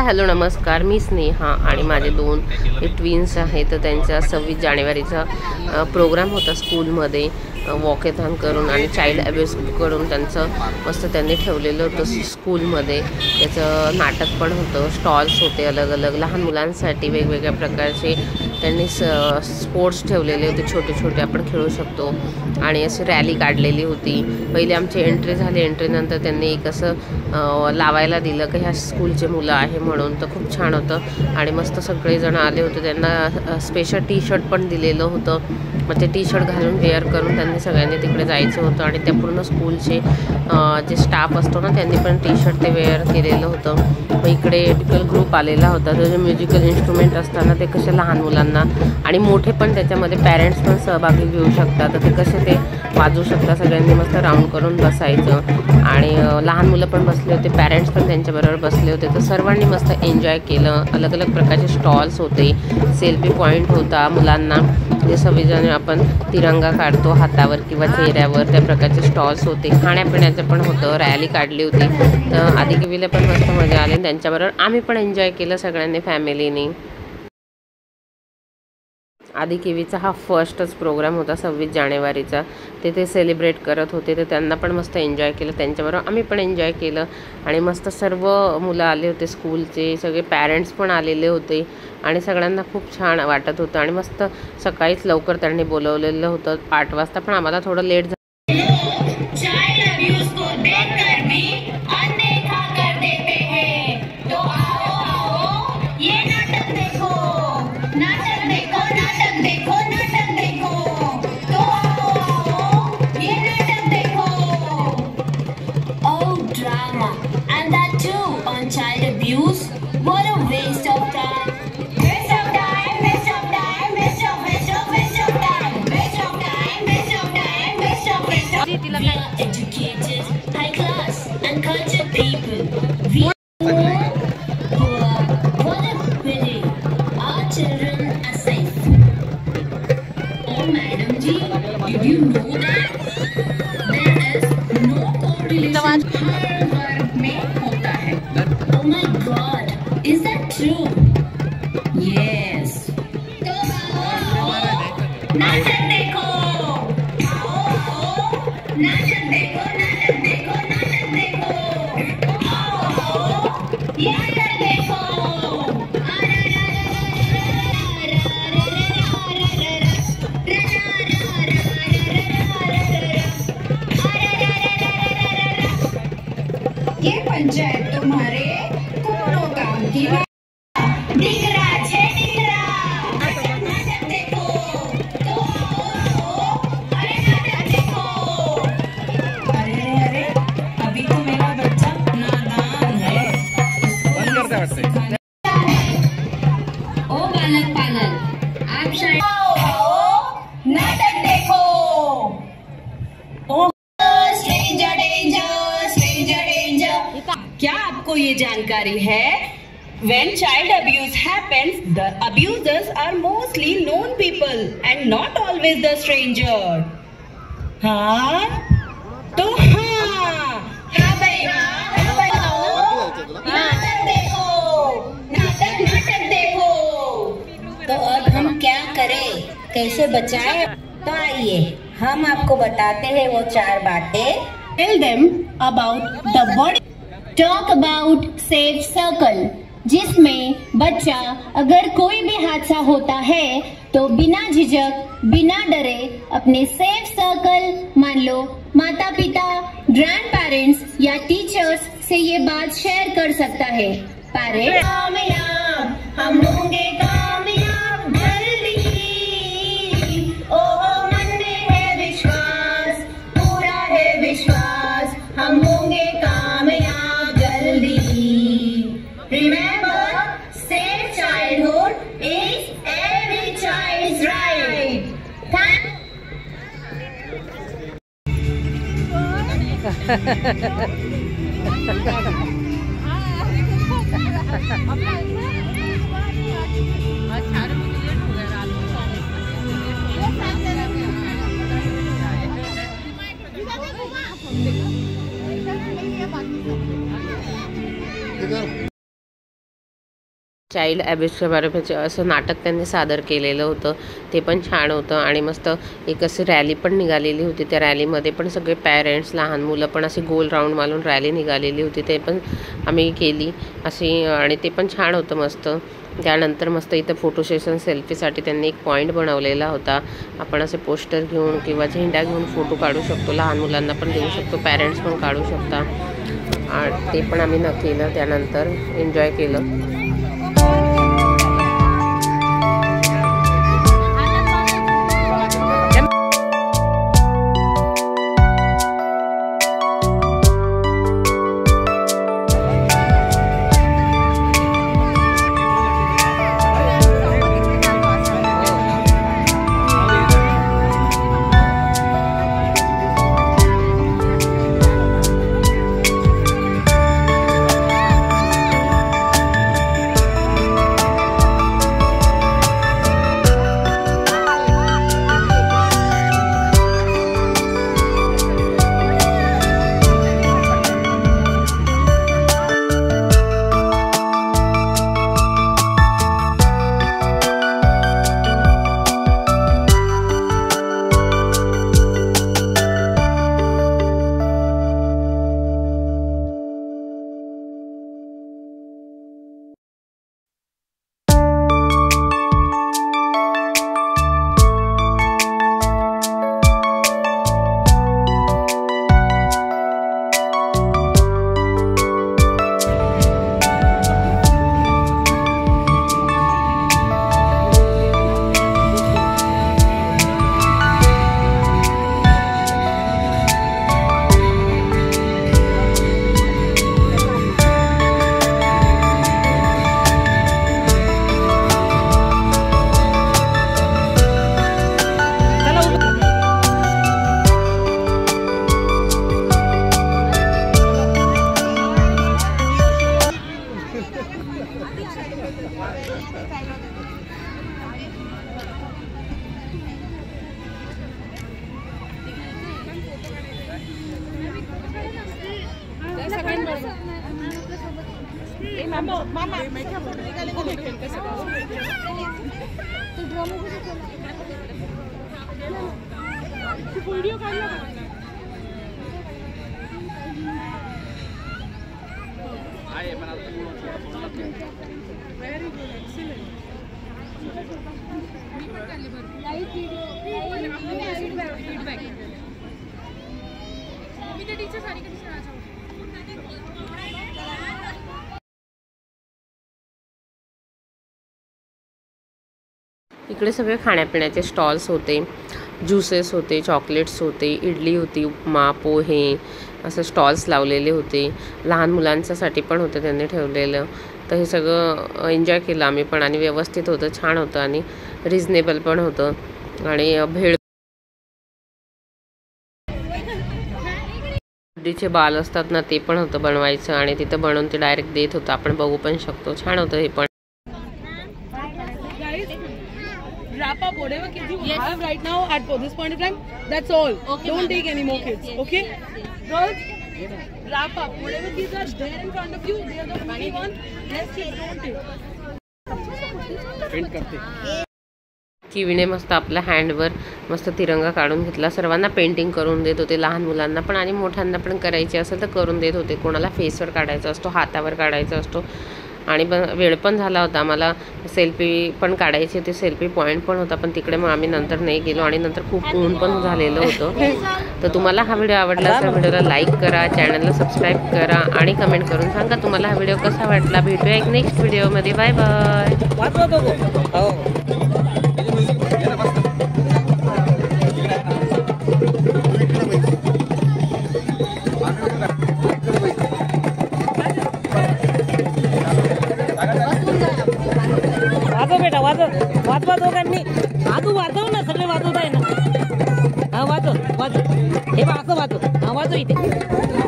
Hi hello नमस्कार, मी स्नेहा आणि माझे दोन ट्विन्स आहेत. तर त्यांचा 26 जानेवारीचा प्रोग्राम होता स्कूलमध्ये वॉकेथॉन करून आणि चाइल्ड अब्यूज करून त्यांचं मस्त त्यांनी ठेवलेलं होतं स्कूलमध्ये. त्याचं नाटक पण होतं, स्टॉल्स होते अलग अलग लहान मुलांसाठी वेगवेगळ्या प्रकारचे. त्यांनी स्पोर्ट्स ठेवलेले होते, छोटे छोटे आपण खेळू शकतो आणि अशी रॅली काढलेली होती. पहिले आमची एंट्री झाली, एंट्रीनंतर त्यांनी एक असं लावायला दिलं की ह्या स्कूलचे मुलं आहे म्हणून. तर खूप छान होतं आणि मस्त सगळेजण आले होते. त्यांना स्पेशल टी शर्ट पण दिलेलं होतं. मग ते टी शर्ट घालून वेअर करून त्यांनी सगळ्यांनी तिकडे जायचं होतं आणि त्या पूर्ण स्कूलचे जे स्टाफ असतो ना त्यांनी पण टी शर्ट ते वेअर केलेलं होतं. मग इकडे एज्युकल ग्रुप आलेला होता. तर जे म्युझिकल इन्स्ट्रुमेंट असताना ते कसे लहान मुलांना आणि मोठे पण त्याच्यामध्ये पॅरेंट्स पण सहभागी घेऊ शकतात. तर ते कसे ते वाजवू शकतात. सगळ्यांनी मस्त राऊंड करून बसायचं आणि लहान मुलं पण बसले होते, पॅरेंट्स पण त्यांच्याबरोबर बसले होते. तर सर्वांनी मस्त एन्जॉय केलं. अलग अलग प्रकारचे स्टॉल्स होते, सेल्फी पॉईंट होता मुलांना, जे सगळेजण आपण तिरंगा काढतो हातावर किंवा चेहऱ्यावर, त्या प्रकारचे स्टॉल्स होते. खाण्यापिण्याचं पण होतं, रॅली काढली होती. तर आदिकेवीला पण मस्त मजा आली. त्यांच्याबरोबर आम्ही पण एन्जॉय केलं सगळ्यांनी फॅमिलीनी. आदिकेवीचा हा फर्स्टच प्रोग्राम होता 26 जानेवारीचा. ते सेलिब्रेट करत होते. तर त्यांना पण मस्त एन्जॉय केलं, त्यांच्याबरोबर आम्ही पण एन्जॉय केलं आणि मस्त सर्व मुलं आले होते स्कूलचे, सगळे पॅरेंट्स पण आलेले होते आणि सगळ्यांना खूप छान वाटत होतं. आणि मस्त सकाळीच लवकर त्यांनी बोलवलेलं होतं 8 वाजता, पण आम्हाला थोडं लेट झालं. Child abuse, what a waste of time. Waste of time, waste of time, waste of time, waste of time, waste of time, waste of time. We are educated, high class and cultured people. We are poor. What a pity. Our children are safe. Oh madam ji, did you know that there is no correlation हर वर्ग में होता है? Oh my God, is that true? Yes. तो नाटक देखो, नाटक देखो, नाटक देखो, नाटक देखो, ये नाटक देखो. ये पंचायत तुम्हारे कोनो काम की दिख रहा है, दिख रहा. नाटक देखो तो अरे नाटक देखो. अरे अरे अभी तो मेरा बच्चा नादान है. बंद करते वाटते. ओ बालक पालक, आप शायद नाटक देखो. ओ स्ट्रेंजर डेंजर, स्ट्रेंजर डेंजर. क्या आपको ये जानकारी है? When child abuse happens, the abusers are mostly known people and not always the stranger. हाँ तो हाँ भाई नाटक देखो, नाटक देखो. तो अब हम क्या करें, कैसे बचाएं? तो आइए हम आपको बताते हैं वो 4 बातें. Tell them about the body. Talk about safe circle, जिसमें बच्चा अगर कोई भी हादसा होता है तो बिना झिझक बिना डरे अपने सेफ सर्कल, मान लो माता पिता, ग्रैंड पेरेंट्स या टीचर्स से ये बात शेयर कर सकता है. पेरेंट्स कामयाब, हम होंगे कामयाब जल्दी. ओह मन में है विश्वास, पूरा है विश्वास, हम होंगे कामयाब जल्दी. Remember, safe childhood is every child's right. इधर चाइल्ड ॲब्यूजच्या बाबतीत असं नाटक त्यांनी सादर केलेलं होतं, ते पण छान होतं. आणि मस्त एक अशी रॅली पण निघालेली होती. त्या रॅलीमध्ये पण सगळे पॅरेंट्स, लहान मुलं पण अशी गोल राऊंड मारून रॅली निघालेली होती, ते पण आम्ही केली अशी. आणि ते पण छान होतं मस्त. त्यानंतर मस्त इथं फोटो सेशन सेल्फीसाठी त्यांनी एक पॉईंट बनवलेला होता. आपण असे पोस्टर घेऊन किंवा झेंडा घेऊन फोटो काढू शकतो, लहान मुलांना पण देऊ शकतो, पॅरेंट्स पण काढू शकता. ते पण आम्ही केलं. त्यानंतर एन्जॉय केलं. इकडे सगळे खाण्यापिण्याचे स्टॉल्स होते, ज्युसेस होते, चॉकलेट्स होते, इडली होती, उपमा, पोहे असं स्टॉल्स लावलेले होते. लहान मुलांच्यासाठी पण होतं त्यांनी ठेवलेलं. तर हे सगळं एन्जॉय केलं आम्ही पण. आणि व्यवस्थित होतं, छान होतं आणि रिजनेबल पण होतं. आणि भेळ बुद्धीचे बाल असतात ना, ते पण होतं बनवायचं आणि तिथं बनवून ते डायरेक्ट देत होतं, आपण बघू पण शकतो. छान होतं हे पण. Wrap up whatever kids you have right now at this point in time. That's all. Okay, don't take any more kids. Okay, girls, wrap up whatever kids are there in front of you. They are the only ones. Rest kids don't take. Paint करते. किवीने मस्त आपल्या हँडवर मस्त तिरंगा काढून घेतला. सर्वांना painting करून देत होते, लहान मुलांना पण आणि मोठ्यांना पण करायचे असेल तर करून देत होते. कोणाला फेसवर काढायचा असतो, हातावर काढायचा असतो. आणि वेळ पण झाला होता, आम्हाला सेल्फी पण काढायची होती, सेल्फी पॉईंट पण होता, पण तिकडे मग आम्ही नंतर नाही गेलो. आणि नंतर खूप ऊन पण झालेलं होतं. तर तुम्हाला हा व्हिडिओ आवडला असेल, व्हिडिओला लाईक करा, चॅनलला सबस्क्राईब करा आणि कमेंट करून सांगा तुम्हाला हा व्हिडिओ कसा वाटला. भेटूया एक नेक्स्ट व्हिडिओमध्ये. Bye bye. वाजवा दोघांनी. आजू वाजव ना, सगळे वाजवत आहे ना. हा वाजव वाजव. हे बा असं वाजव. हा वाजव इथे.